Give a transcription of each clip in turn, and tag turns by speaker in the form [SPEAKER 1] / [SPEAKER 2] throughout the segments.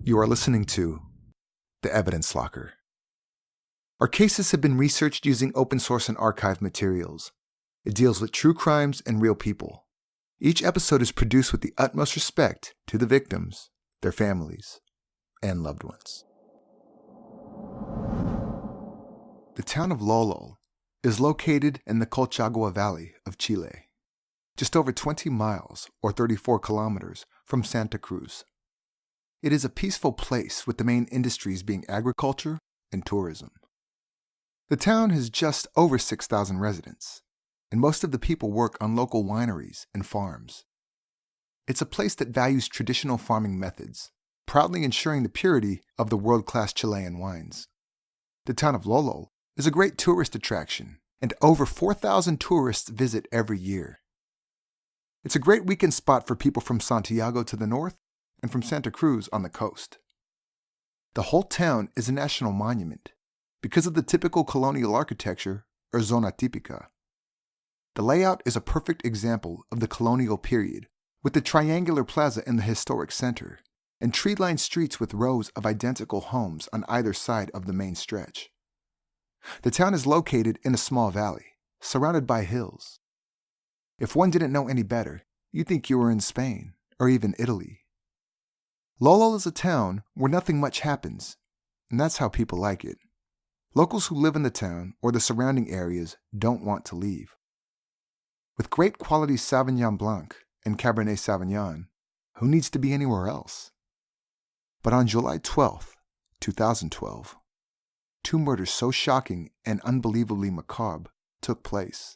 [SPEAKER 1] You are listening to The Evidence Locker. Our cases have been researched using open source and archive materials. It deals with true crimes and real people. Each episode is produced with the utmost respect to the victims, their families, and loved ones. The town of Lolol is located in the Colchagua Valley of Chile, just over 20 miles or 34 kilometers from Santa Cruz. It is a peaceful place with the main industries being agriculture and tourism. The town has just over 6,000 residents, and most of the people work on local wineries and farms. It's a place that values traditional farming methods, proudly ensuring the purity of the world-class Chilean wines. The town of Lolo is a great tourist attraction, and over 4,000 tourists visit every year. It's a great weekend spot for people from Santiago to the north and from Santa Cruz on the coast. The whole town is a national monument because of the typical colonial architecture, or zona típica. The layout is a perfect example of the colonial period, with the triangular plaza in the historic center and tree-lined streets with rows of identical homes on either side of the main stretch. The town is located in a small valley, surrounded by hills. If one didn't know any better, you'd think you were in Spain or even Italy. Lolol is a town where nothing much happens, and that's how people like it. Locals who live in the town or the surrounding areas don't want to leave. With great quality Sauvignon Blanc and Cabernet Sauvignon, who needs to be anywhere else? But on July 12th, 2012, two murders so shocking and unbelievably macabre took place.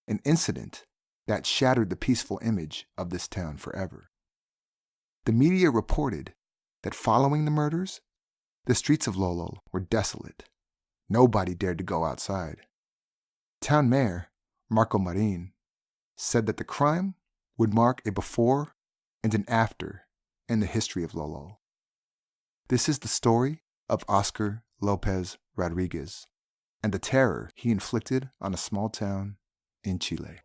[SPEAKER 1] An incident that shattered the peaceful image of this town forever. The media reported that following the murders, the streets of Lolo were desolate. Nobody dared to go outside. Town Mayor Marco Marin said that the crime would mark a before and an after in the history of Lolo. This is the story of Oscar Lopez Rodriguez and the terror he inflicted on a small town in Chile.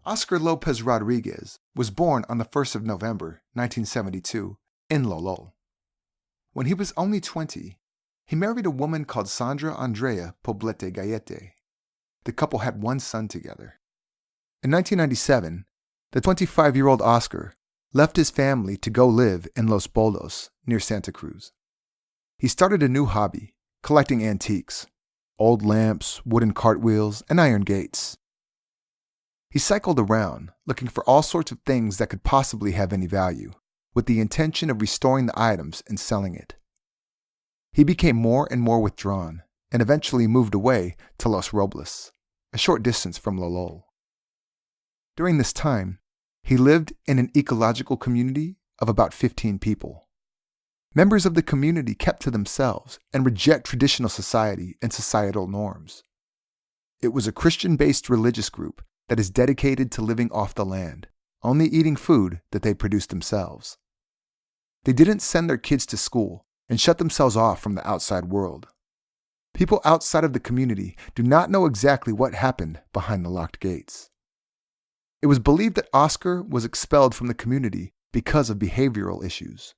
[SPEAKER 1] Oscar Lopez Rodriguez was born on the 1st of November, 1972, in Lolol. When he was only 20, he married a woman called Sandra Andrea Poblete Gallete. The couple had one son together. In 1997, the 25-year-old Oscar left his family to go live in Los Bolos near Santa Cruz. He started a new hobby, collecting antiques, old lamps, wooden cartwheels, and iron gates. He cycled around, looking for all sorts of things that could possibly have any value, with the intention of restoring the items and selling it. He became more and more withdrawn, and eventually moved away to Los Robles, a short distance from Lolol. During this time, he lived in an ecological community of about 15 people. Members of the community kept to themselves and reject traditional society and societal norms. It was a Christian-based religious group that is dedicated to living off the land, only eating food that they produce themselves. They didn't send their kids to school and shut themselves off from the outside world. People outside of the community do not know exactly what happened behind the locked gates. It was believed that Oscar was expelled from the community because of behavioral issues.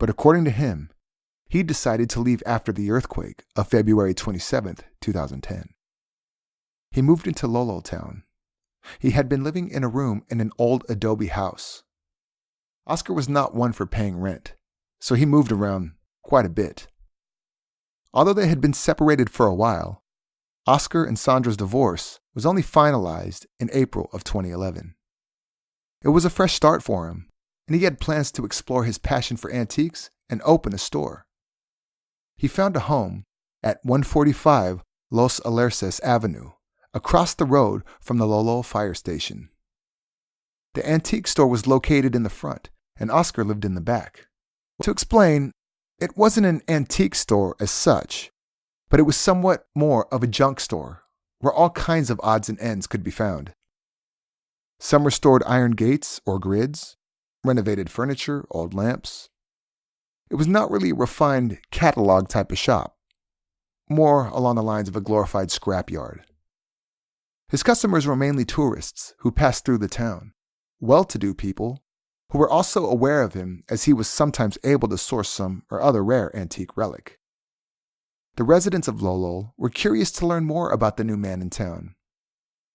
[SPEAKER 1] But according to him, he decided to leave after the earthquake of February 27, 2010. He moved into Lolol town. He had been living in a room in an old adobe house. Oscar was not one for paying rent, so he moved around quite a bit. Although they had been separated for a while, Oscar and Sandra's divorce was only finalized in April of 2011. It was a fresh start for him, and he had plans to explore his passion for antiques and open a store. He found a home at 145 Los Alerces Avenue, across the road from the Lolol fire station. The antique store was located in the front, and Oscar lived in the back. To explain, it wasn't an antique store as such, but it was somewhat more of a junk store, where all kinds of odds and ends could be found. Some restored iron gates or grids, renovated furniture, old lamps. It was not really a refined catalog type of shop, more along the lines of a glorified scrapyard. His customers were mainly tourists who passed through the town, well-to-do people who were also aware of him as he was sometimes able to source some or other rare antique relic. The residents of Lolol were curious to learn more about the new man in town.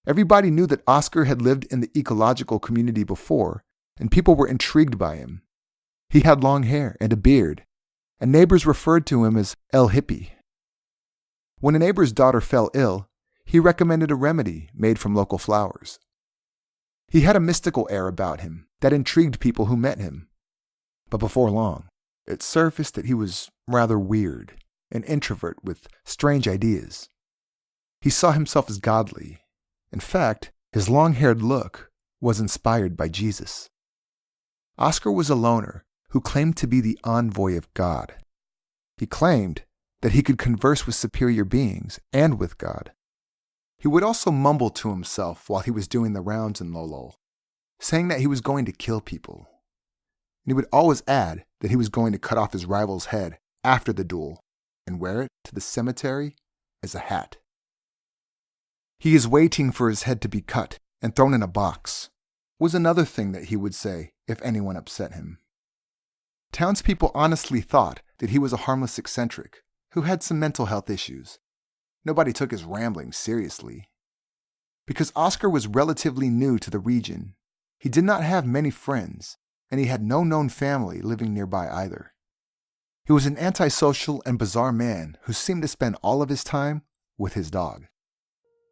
[SPEAKER 1] Everybody knew that Oscar had lived in the ecological community before, and people were intrigued by him. He had long hair and a beard, and neighbors referred to him as El Hippie. When a neighbor's daughter fell ill, he recommended a remedy made from local flowers. He had a mystical air about him that intrigued people who met him. But before long, it surfaced that he was rather weird, an introvert with strange ideas. He saw himself as godly. In fact, his long-haired look was inspired by Jesus. Oscar was a loner who claimed to be the envoy of God. He claimed that he could converse with superior beings and with God. He would also mumble to himself while he was doing the rounds in Lolol, saying that he was going to kill people. And he would always add that he was going to cut off his rival's head after the duel and wear it to the cemetery as a hat. "He is waiting for his head to be cut and thrown in a box," was another thing that he would say if anyone upset him. Townspeople honestly thought that he was a harmless eccentric who had some mental health issues. Nobody took his ramblings seriously. Because Oscar was relatively new to the region, he did not have many friends, and he had no known family living nearby either. He was an antisocial and bizarre man who seemed to spend all of his time with his dog.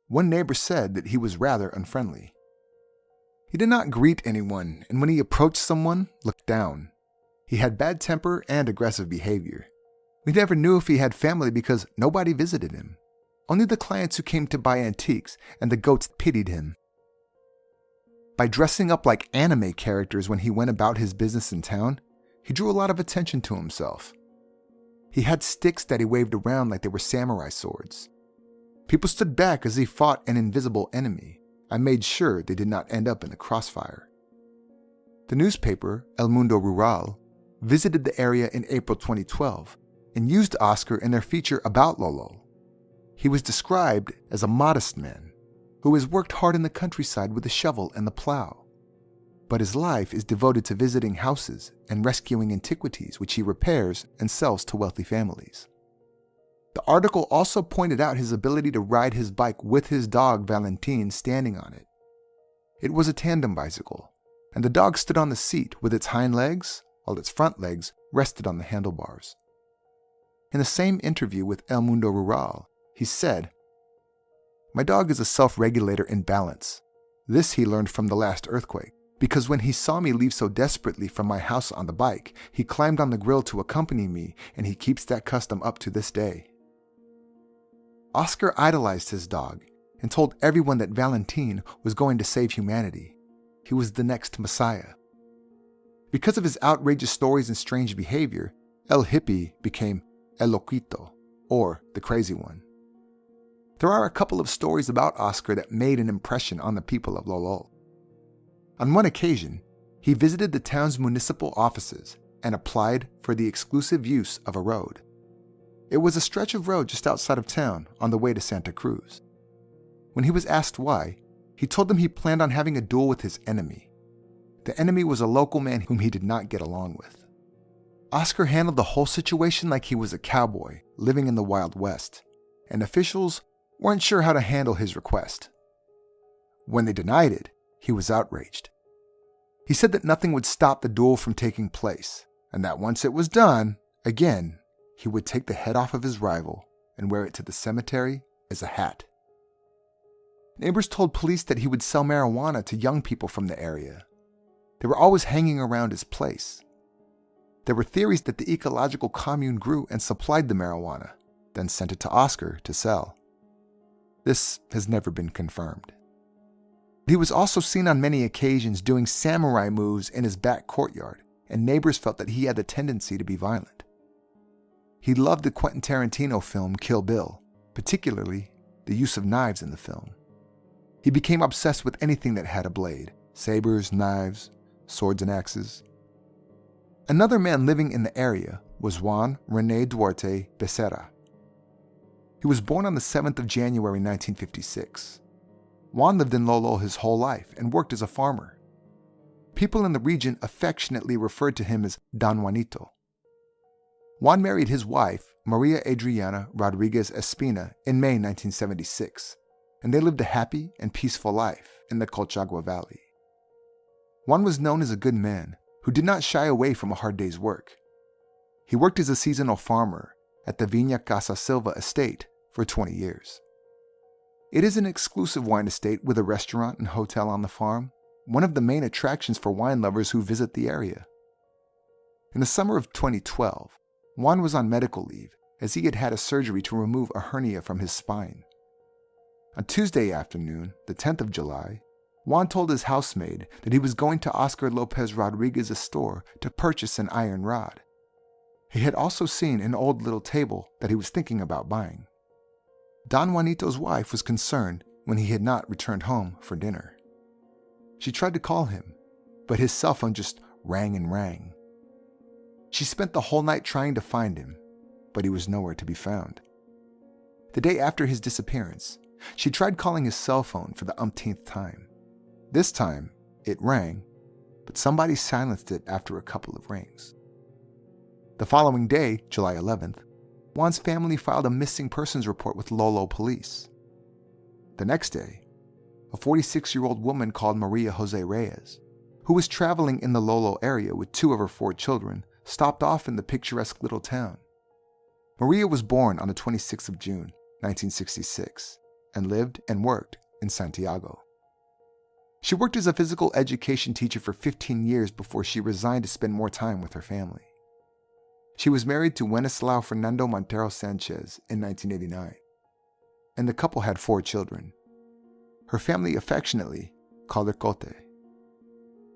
[SPEAKER 1] One neighbor said that he was rather unfriendly. He did not greet anyone, and when he approached someone, looked down. He had bad temper and aggressive behavior. We never knew if he had family because nobody visited him. Only the clients who came to buy antiques and the goats pitied him. By dressing up like anime characters when he went about his business in town, he drew a lot of attention to himself. He had sticks that he waved around like they were samurai swords. People stood back as he fought an invisible enemy and made sure they did not end up in the crossfire. The newspaper, El Mundo Rural, visited the area in April 2012 and used Oscar in their feature about Lolo. He was described as a modest man who has worked hard in the countryside with a shovel and the plow. But his life is devoted to visiting houses and rescuing antiquities which he repairs and sells to wealthy families. The article also pointed out his ability to ride his bike with his dog Valentine standing on it. It was a tandem bicycle, and the dog stood on the seat with its hind legs, while its front legs rested on the handlebars. In the same interview with El Mundo Rural, he said, "My dog is a self-regulator in balance. This he learned from the last earthquake, because when he saw me leave so desperately from my house on the bike, he climbed on the grill to accompany me, and he keeps that custom up to this day." Oscar idolized his dog and told everyone that Valentine was going to save humanity. He was the next Messiah. Because of his outrageous stories and strange behavior, El Hippie became El Loquito, or the Crazy One. There are a couple of stories about Oscar that made an impression on the people of Lolol. On one occasion, he visited the town's municipal offices and applied for the exclusive use of a road. It was a stretch of road just outside of town on the way to Santa Cruz. When he was asked why, he told them he planned on having a duel with his enemy. The enemy was a local man whom he did not get along with. Oscar handled the whole situation like he was a cowboy living in the Wild West, and officials weren't sure how to handle his request. When they denied it, he was outraged. He said that nothing would stop the duel from taking place, and that once it was done, again, he would take the head off of his rival and wear it to the cemetery as a hat. Neighbors told police that he would sell marijuana to young people from the area. They were always hanging around his place. There were theories that the ecological commune grew and supplied the marijuana, then sent it to Oscar to sell. This has never been confirmed. He was also seen on many occasions doing samurai moves in his back courtyard, and neighbors felt that he had the tendency to be violent. He loved the Quentin Tarantino film Kill Bill, particularly the use of knives in the film. He became obsessed with anything that had a blade: sabers, knives, swords, and axes. Another man living in the area was Juan René Duarte Becerra. He was born on the 7th of January 1956. Juan lived in Lolol his whole life and worked as a farmer. People in the region affectionately referred to him as Don Juanito. Juan married his wife, Maria Adriana Rodriguez Espina, in May 1976, and they lived a happy and peaceful life in the Colchagua Valley. Juan was known as a good man who did not shy away from a hard day's work. He worked as a seasonal farmer at the Viña Casa Silva estate for 20 years. It is an exclusive wine estate with a restaurant and hotel on the farm, one of the main attractions for wine lovers who visit the area. In the summer of 2012, Juan was on medical leave as he had had a surgery to remove a hernia from his spine. On Tuesday afternoon, the 10th of July, Juan told his housemaid that he was going to Oscar Lopez Rodriguez's store to purchase an iron rod. He had also seen an old little table that he was thinking about buying. Don Juanito's wife was concerned when he had not returned home for dinner. She tried to call him, but his cell phone just rang and rang. She spent the whole night trying to find him, but he was nowhere to be found. The day after his disappearance, she tried calling his cell phone for the umpteenth time. This time, it rang, but somebody silenced it after a couple of rings. The following day, July 11th, Juan's family filed a missing persons report with Lolo police. The next day, a 46-year-old woman called Maria Jose Reyes, who was traveling in the Lolo area with 2 of her 4 children, stopped off in the picturesque little town. Maria was born on the 26th of June, 1966, and lived and worked in Santiago. She worked as a physical education teacher for 15 years before she resigned to spend more time with her family. She was married to Wenceslao Fernando Montero Sanchez in 1989, and the couple had 4 children. Her family affectionately called her Cote.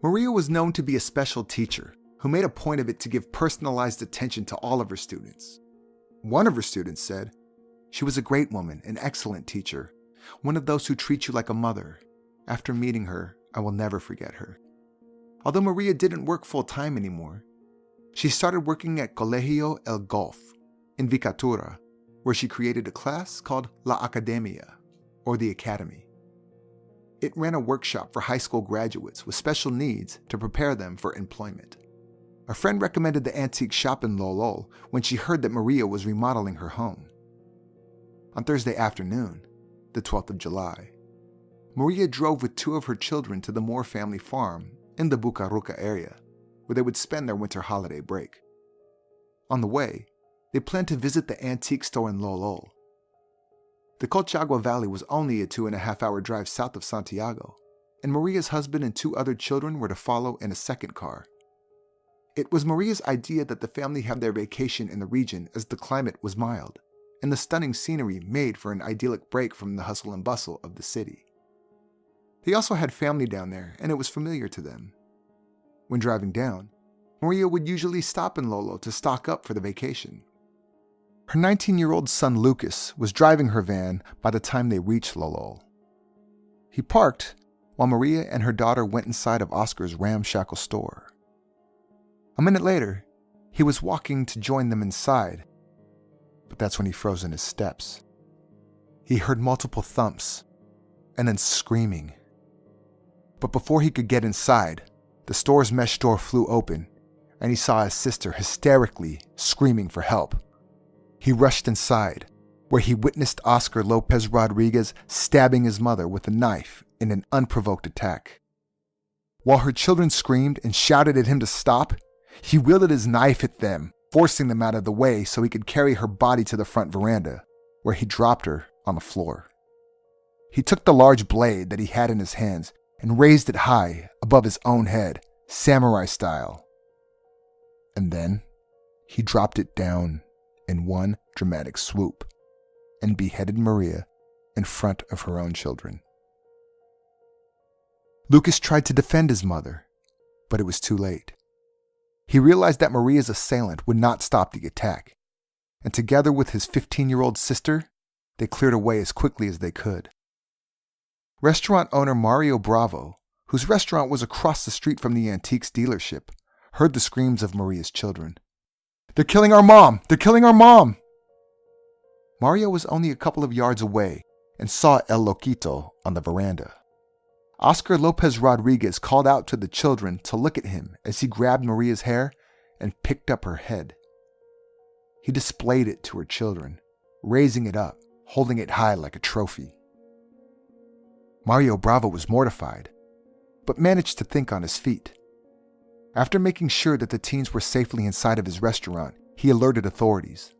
[SPEAKER 1] Maria was known to be a special teacher who made a point of it to give personalized attention to all of her students. One of her students said, "She was a great woman, an excellent teacher, one of those who treat you like a mother. After meeting her, I will never forget her." Although Maria didn't work full-time anymore, she started working at Colegio El Golf in Vicatura, where she created a class called La Academia, or the Academy. It ran a workshop for high school graduates with special needs to prepare them for employment. A friend recommended the antique shop in Lolol when she heard that Maria was remodeling her home. On Thursday afternoon, the 12th of July, Maria drove with 2 of her children to the Moore family farm in the Bucaruca area, where they would spend their winter holiday break. On the way, they planned to visit the antique store in Lolol. The Colchagua Valley was only a 2.5-hour drive south of Santiago, and Maria's husband and 2 other children were to follow in a second car. It was Maria's idea that the family have their vacation in the region as the climate was mild, and the stunning scenery made for an idyllic break from the hustle and bustle of the city. They also had family down there, and it was familiar to them. When driving down, Maria would usually stop in Lolo to stock up for the vacation. Her 19-year-old son Lucas was driving her van by the time they reached Lolol. He parked while Maria and her daughter went inside of Oscar's ramshackle store. A minute later, he was walking to join them inside, but that's when he froze in his steps. He heard multiple thumps and then screaming. But before he could get inside, the store's mesh door flew open, and he saw his sister hysterically screaming for help. He rushed inside, where he witnessed Oscar Lopez Rodriguez stabbing his mother with a knife in an unprovoked attack. While her children screamed and shouted at him to stop, he wielded his knife at them, forcing them out of the way so he could carry her body to the front veranda, where he dropped her on the floor. He took the large blade that he had in his hands and raised it high above his own head, samurai style. And then he dropped it down in one dramatic swoop and beheaded Maria in front of her own children. Lucas tried to defend his mother, but it was too late. He realized that Maria's assailant would not stop the attack, and together with his 15-year-old sister, they cleared away as quickly as they could. Restaurant owner Mario Bravo, whose restaurant was across the street from the antiques dealership, heard the screams of Maria's children. "They're killing our mom! They're killing our mom!" Mario was only a couple of yards away and saw El Loquito on the veranda. Oscar Lopez Rodriguez called out to the children to look at him as he grabbed Maria's hair and picked up her head. He displayed it to her children, raising it up, holding it high like a trophy. Mario Bravo was mortified, but managed to think on his feet. After making sure that the teens were safely inside of his restaurant, he alerted authorities.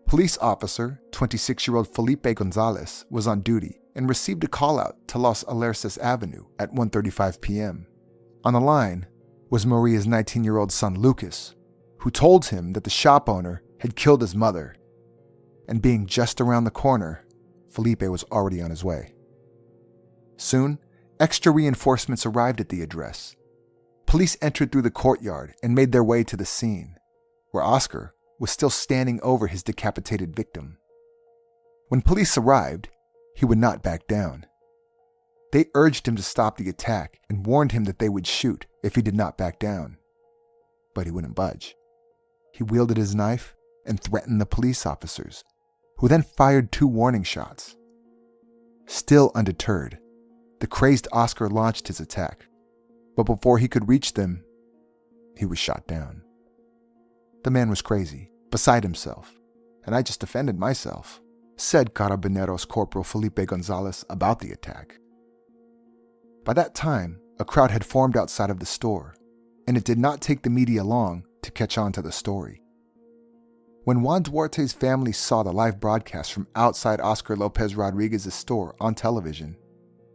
[SPEAKER 1] Police officer, 26-year-old Felipe Gonzalez, was on duty and received a call-out to Los Alerces Avenue at 1:35 p.m. On the line was Maria's 19-year-old son Lucas, who told him that the shop owner had killed his mother. And being just around the corner, Felipe was already on his way. Soon, extra reinforcements arrived at the address. Police entered through the courtyard and made their way to the scene, where Oscar was still standing over his decapitated victim. When police arrived, he would not back down. They urged him to stop the attack and warned him that they would shoot if he did not back down. But he wouldn't budge. He wielded his knife and threatened the police officers, who then fired 2 warning shots. Still undeterred, the crazed Oscar launched his attack, but before he could reach them, he was shot down. The man was crazy, beside himself, and I just defended myself, said Carabineros Corporal Felipe Gonzalez about the attack. By that time, a crowd had formed outside of the store, and it did not take the media long to catch on to the story. When Juan Duarte's family saw the live broadcast from outside Oscar Lopez Rodriguez's store on television,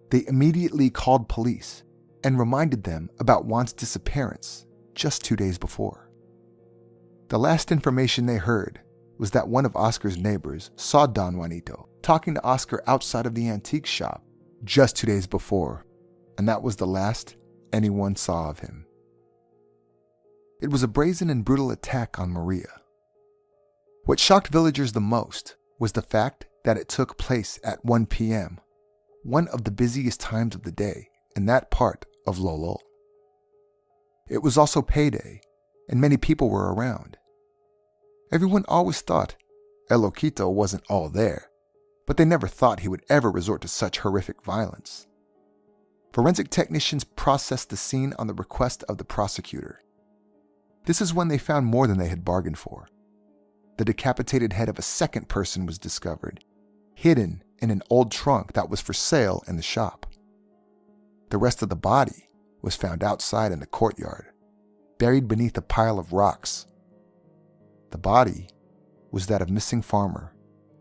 [SPEAKER 1] they immediately called police and reminded them about Juan's disappearance just 2 days before. The last information they heard was that one of Oscar's neighbors saw Don Juanito talking to Oscar outside of the antique shop just 2 days before, and that was the last anyone saw of him. It was a brazen and brutal attack on Maria. What shocked villagers the most was the fact that it took place at 1 p.m., one of the busiest times of the day in that part of Lolol. It was also payday, and many people were around. Everyone always thought El Loquito wasn't all there, but they never thought he would ever resort to such horrific violence. Forensic technicians processed the scene on the request of the prosecutor. This is when they found more than they had bargained for. The decapitated head of a second person was discovered, hidden in an old trunk that was for sale in the shop. The rest of the body was found outside in the courtyard, buried beneath a pile of rocks. The body was that of missing farmer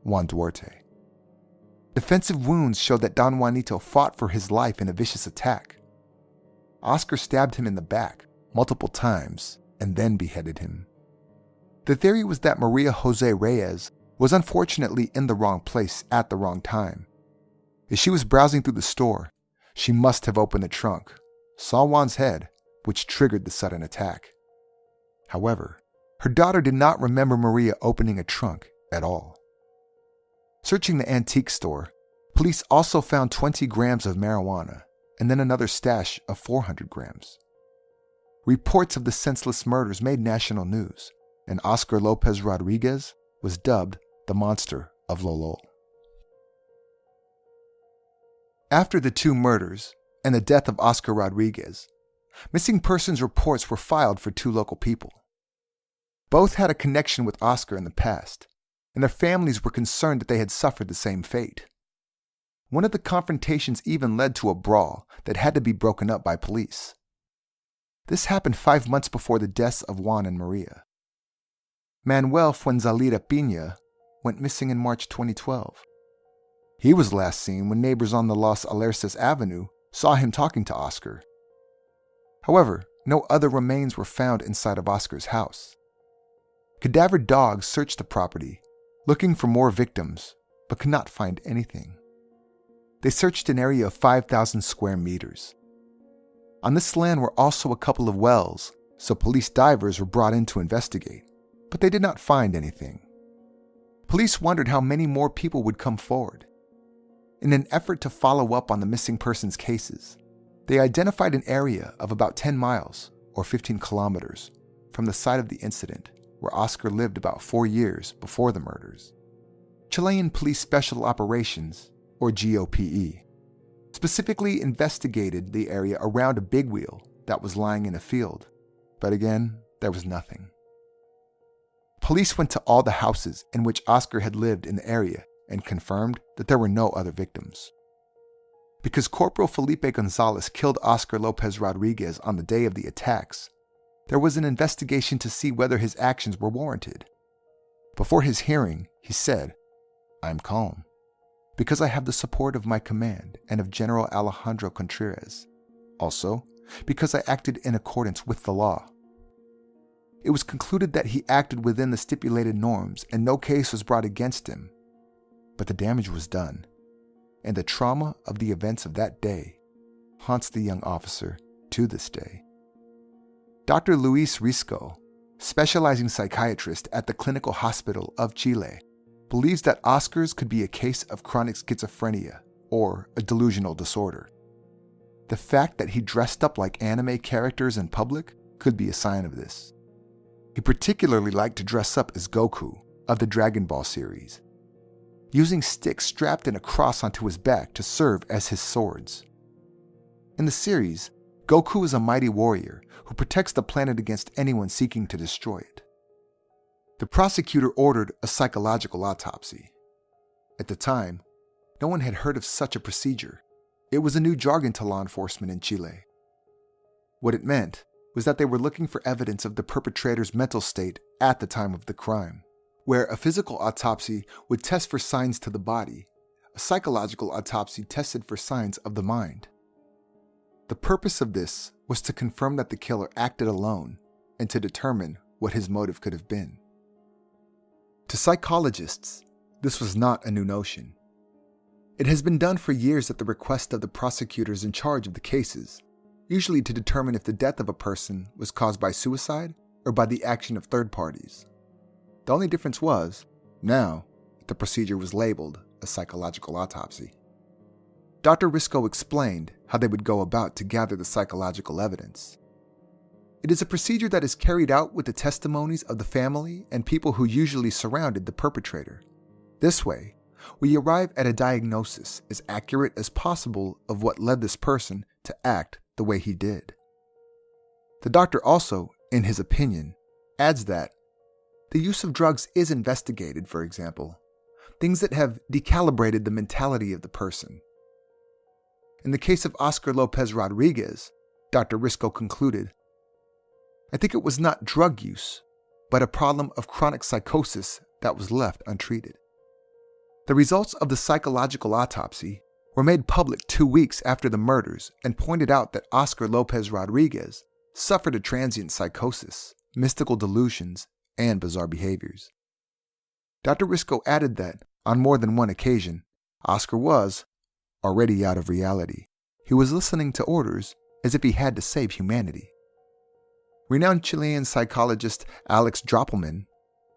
[SPEAKER 1] Juan Duarte. Defensive wounds showed that Don Juanito fought for his life in a vicious attack. Oscar stabbed him in the back multiple times and then beheaded him. The theory was that Maria Jose Reyes was unfortunately in the wrong place at the wrong time. As she was browsing through the store, she must have opened the trunk, saw Juan's head, which triggered the sudden attack. However, her daughter did not remember Maria opening a trunk at all. Searching the antique store, police also found 20 grams of marijuana and then another stash of 400 grams. Reports of the senseless murders made national news, and Oscar Lopez Rodriguez was dubbed the Monster of Lolol. After the 2 murders and the death of Oscar Rodriguez, missing persons reports were filed for 2 local people. Both had a connection with Oscar in the past, and their families were concerned that they had suffered the same fate. One of the confrontations even led to a brawl that had to be broken up by police. This happened 5 months before the deaths of Juan and Maria. Manuel Fuenzalida Piña went missing in March 2012. He was last seen when neighbors on the Los Alerces Avenue saw him talking to Oscar. However, no other remains were found inside of Oscar's house. Cadaver dogs searched the property, looking for more victims, but could not find anything. They searched an area of 5,000 square meters, On this land were also a couple of wells, so police divers were brought in to investigate, but they did not find anything. Police wondered how many more people would come forward. In an effort to follow up on the missing persons cases, they identified an area of about 10 miles or 15 kilometers from the site of the incident where Oscar lived about 4 years before the murders. Chilean Police Special Operations, or GOPE, specifically investigated the area around a big wheel that was lying in a field, but again, there was nothing. Police went to all the houses in which Oscar had lived in the area and confirmed that there were no other victims. Because Corporal Felipe Gonzalez killed Oscar Lopez Rodriguez on the day of the attacks, there was an investigation to see whether his actions were warranted. Before his hearing, he said, "I'm calm, because I have the support of my command and of General Alejandro Contreras. Also, because I acted in accordance with the law." It was concluded that he acted within the stipulated norms and no case was brought against him. But the damage was done, and the trauma of the events of that day haunts the young officer to this day. Dr. Luis Risco, specializing psychiatrist at the Clinical Hospital of Chile, believes that Oscar's could be a case of chronic schizophrenia or a delusional disorder. The fact that he dressed up like anime characters in public could be a sign of this. He particularly liked to dress up as Goku of the Dragon Ball series, using sticks strapped in a cross onto his back to serve as his swords. In the series, Goku is a mighty warrior who protects the planet against anyone seeking to destroy it. The prosecutor ordered a psychological autopsy. At the time, no one had heard of such a procedure. It was a new jargon to law enforcement in Chile. What it meant was that they were looking for evidence of the perpetrator's mental state at the time of the crime. Where a physical autopsy would test for signs to the body, a psychological autopsy tested for signs of the mind. The purpose of this was to confirm that the killer acted alone and to determine what his motive could have been. To psychologists, this was not a new notion. It has been done for years at the request of the prosecutors in charge of the cases, usually to determine if the death of a person was caused by suicide or by the action of third parties. The only difference was, now, the procedure was labeled a psychological autopsy. Dr. Risco explained how they would go about to gather the psychological evidence. It is a procedure that is carried out with the testimonies of the family and people who usually surrounded the perpetrator. This way, we arrive at a diagnosis as accurate as possible of what led this person to act the way he did. The doctor also, in his opinion, adds that the use of drugs is investigated, for example, things that have decalibrated the mentality of the person. In the case of Oscar Lopez Rodriguez, Dr. Risco concluded, "I think it was not drug use, but a problem of chronic psychosis that was left untreated." The results of the psychological autopsy were made public 2 weeks after the murders and pointed out that Oscar Lopez Rodriguez suffered a transient psychosis, mystical delusions, and bizarre behaviors. Dr. Risco added that, on more than one occasion, Oscar was already out of reality. He was listening to orders as if he had to save humanity. Renowned Chilean psychologist Alex Droppelman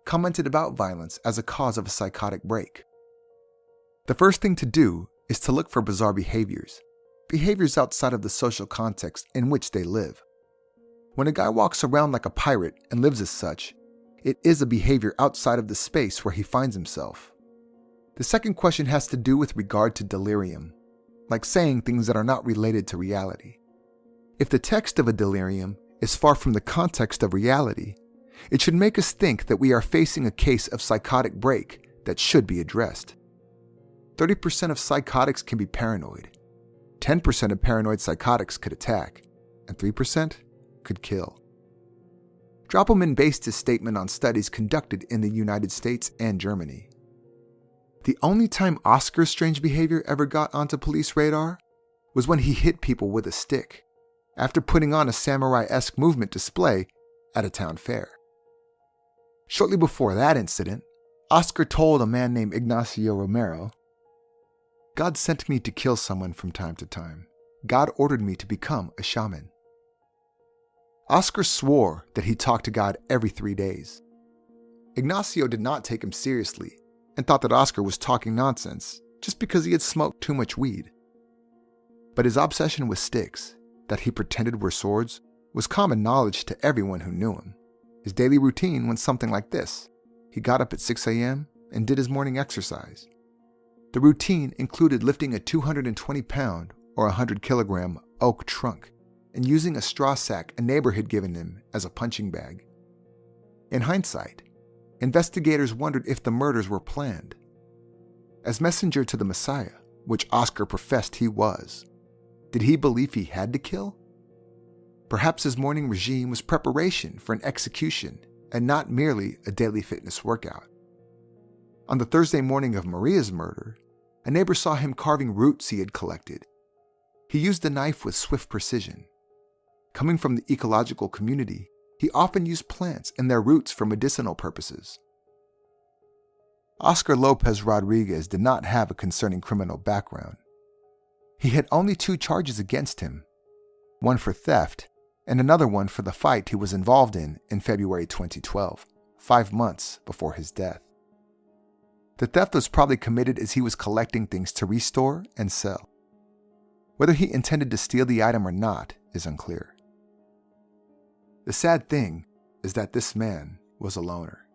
[SPEAKER 1] commented about violence as a cause of a psychotic break. The first thing to do is to look for bizarre behaviors outside of the social context in which they live. When a guy walks around like a pirate and lives as such, it is a behavior outside of the space where he finds himself. The second question has to do with regard to delirium, like saying things that are not related to reality. If the text of a delirium is far from the context of reality, it should make us think that we are facing a case of psychotic break that should be addressed. 30% of psychotics can be paranoid, 10% of paranoid psychotics could attack, and 3% could kill. Droppelman based his statement on studies conducted in the United States and Germany. The only time Oscar's strange behavior ever got onto police radar was when he hit people with a stick, after putting on a samurai-esque movement display at a town fair. Shortly before that incident, Oscar told a man named Ignacio Romero, "God sent me to kill someone from time to time. God ordered me to become a shaman. Oscar swore that he talked to God every 3 days. Ignacio did not take him seriously and thought that Oscar was talking nonsense just because he had smoked too much weed. But his obsession with sticks, that he pretended were swords, was common knowledge to everyone who knew him. His daily routine went something like this. He got up at 6 a.m. and did his morning exercise. The routine included lifting a 220-pound or 100-kilogram oak trunk and using a straw sack a neighbor had given him as a punching bag. In hindsight, investigators wondered if the murders were planned. As messenger to the Messiah, which Oscar professed he was, did he believe he had to kill? Perhaps his morning regime was preparation for an execution and not merely a daily fitness workout. On the Thursday morning of Maria's murder, a neighbor saw him carving roots he had collected. He used the knife with swift precision. Coming from the ecological community, he often used plants and their roots for medicinal purposes. Oscar Lopez Rodriguez did not have a concerning criminal background. He had only 2 charges against him, one for theft and another one for the fight he was involved in February 2012, 5 months before his death. The theft was probably committed as he was collecting things to restore and sell. Whether he intended to steal the item or not is unclear. The sad thing is that this man was a loner.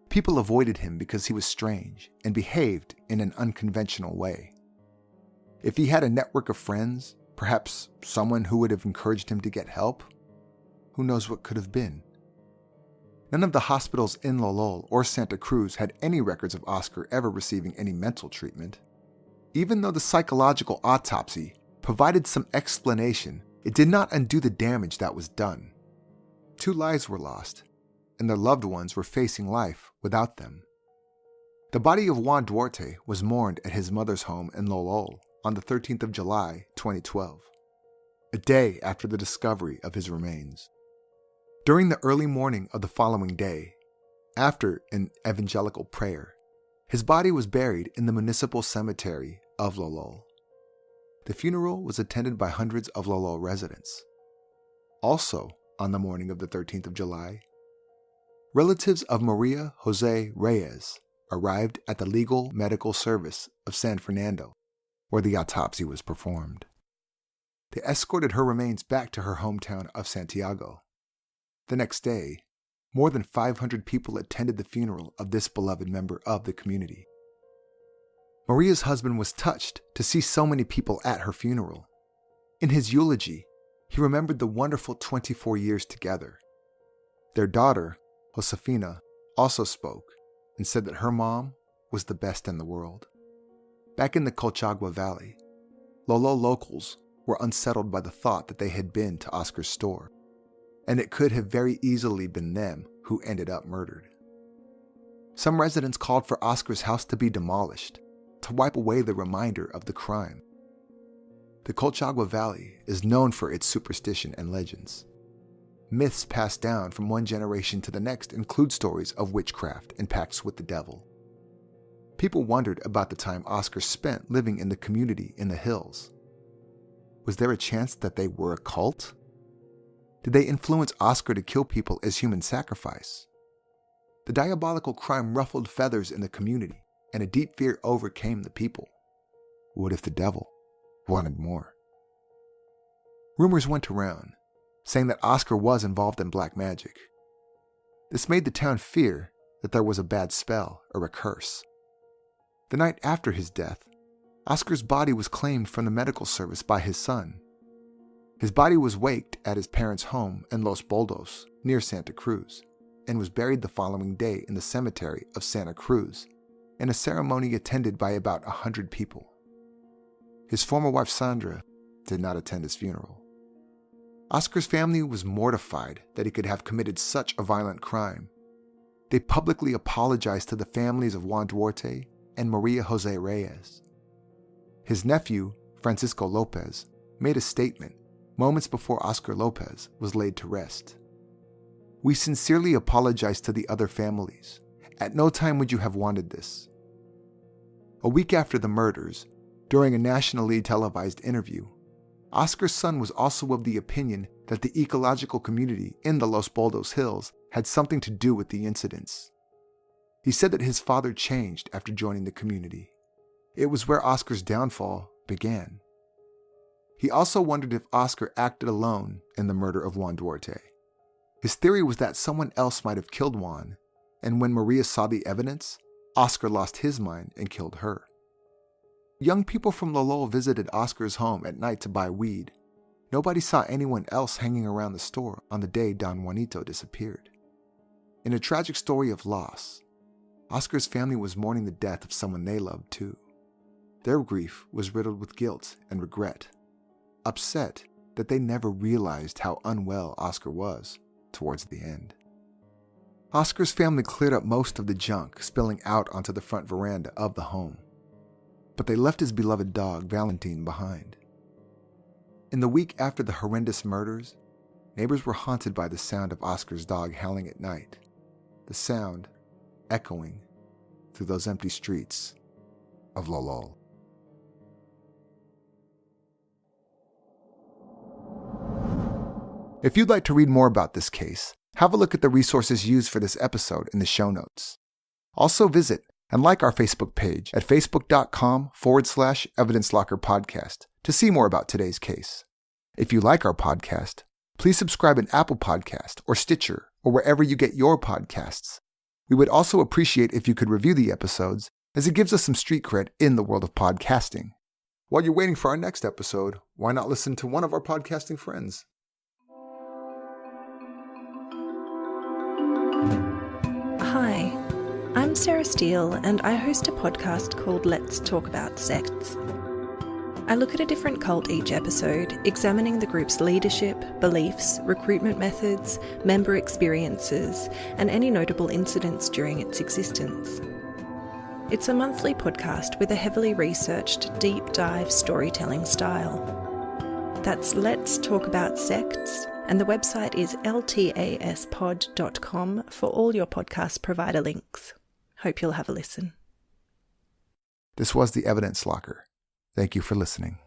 [SPEAKER 1] People avoided him because he was strange and behaved in an unconventional way. If he had a network of friends, perhaps someone who would have encouraged him to get help, who knows what could have been. None of the hospitals in Lolol or Santa Cruz had any records of Oscar ever receiving any mental treatment. Even though the psychological autopsy provided some explanation, it did not undo the damage that was done. 2 lives were lost, and their loved ones were facing life without them. The body of Juan Duarte was mourned at his mother's home in Lolol on the 13th of July, 2012, a day after the discovery of his remains. During the early morning of the following day, after an evangelical prayer, his body was buried in the municipal cemetery of Lolol. The funeral was attended by hundreds of Lolol residents. Also, on the morning of the 13th of July, relatives of Maria Jose Reyes arrived at the Legal Medical Service of San Fernando, where the autopsy was performed. They escorted her remains back to her hometown of Santiago. The next day, more than 500 people attended the funeral of this beloved member of the community. Maria's husband was touched to see so many people at her funeral. In his eulogy, he remembered the wonderful 24 years together. Their daughter, Josefina, also spoke and said that her mom was the best in the world. Back in the Colchagua Valley, Lolo locals were unsettled by the thought that they had been to Oscar's store, and it could have very easily been them who ended up murdered. Some residents called for Oscar's house to be demolished to wipe away the reminder of the crime. The Colchagua Valley is known for its superstition and legends. Myths passed down from one generation to the next include stories of witchcraft and pacts with the devil. People wondered about the time Oscar spent living in the community in the hills. Was there a chance that they were a cult? Did they influence Oscar to kill people as human sacrifice? The diabolical crime ruffled feathers in the community, and a deep fear overcame the people. What if the devil wanted more? Rumors went around, saying that Oscar was involved in black magic. This made the town fear that there was a bad spell or a curse. The night after his death, Oscar's body was claimed from the medical service by his son. His body was waked at his parents' home in Los Boldos, near Santa Cruz, and was buried the following day in the cemetery of Santa Cruz, in a ceremony attended by about 100 people. His former wife Sandra did not attend his funeral. Oscar's family was mortified that he could have committed such a violent crime. They publicly apologized to the families of Juan Duarte and Maria Jose Reyes. His nephew, Francisco Lopez, made a statement moments before Oscar Lopez was laid to rest. "We sincerely apologize to the other families. At no time would you have wanted this." A week after the murders, during a nationally televised interview, Oscar's son was also of the opinion that the ecological community in the Los Baldos Hills had something to do with the incidents. He said that his father changed after joining the community. It was where Oscar's downfall began. He also wondered if Oscar acted alone in the murder of Juan Duarte. His theory was that someone else might have killed Juan, and when Maria saw the evidence, Oscar lost his mind and killed her. Young people from Lolol visited Oscar's home at night to buy weed. Nobody saw anyone else hanging around the store on the day Don Juanito disappeared. In a tragic story of loss, Oscar's family was mourning the death of someone they loved too. Their grief was riddled with guilt and regret, upset that they never realized how unwell Oscar was towards the end. Oscar's family cleared up most of the junk spilling out onto the front veranda of the home, but they left his beloved dog Valentine behind. In the week after the horrendous murders, neighbors were haunted by the sound of Oscar's dog howling at night, the sound echoing through those empty streets of Lolol. If you'd like to read more about this case, have a look at the resources used for this episode in the show notes. Also visit and like our Facebook page at facebook.com/Evidence Locker Podcast to see more about today's case. If you like our podcast, please subscribe in Apple Podcast or Stitcher or wherever you get your podcasts. We would also appreciate if you could review the episodes, as it gives us some street cred in the world of podcasting. While you're waiting for our next episode, why not listen to one of our podcasting friends?
[SPEAKER 2] Hi, I'm Sarah Steele, and I host a podcast called Let's Talk About Sects. I look at a different cult each episode, examining the group's leadership, beliefs, recruitment methods, member experiences, and any notable incidents during its existence. It's a monthly podcast with a heavily researched, deep dive storytelling style. That's Let's Talk About Sects, and the website is ltaspod.com for all your podcast provider links. Hope you'll have a listen.
[SPEAKER 1] This was the Evidence Locker. Thank you for listening.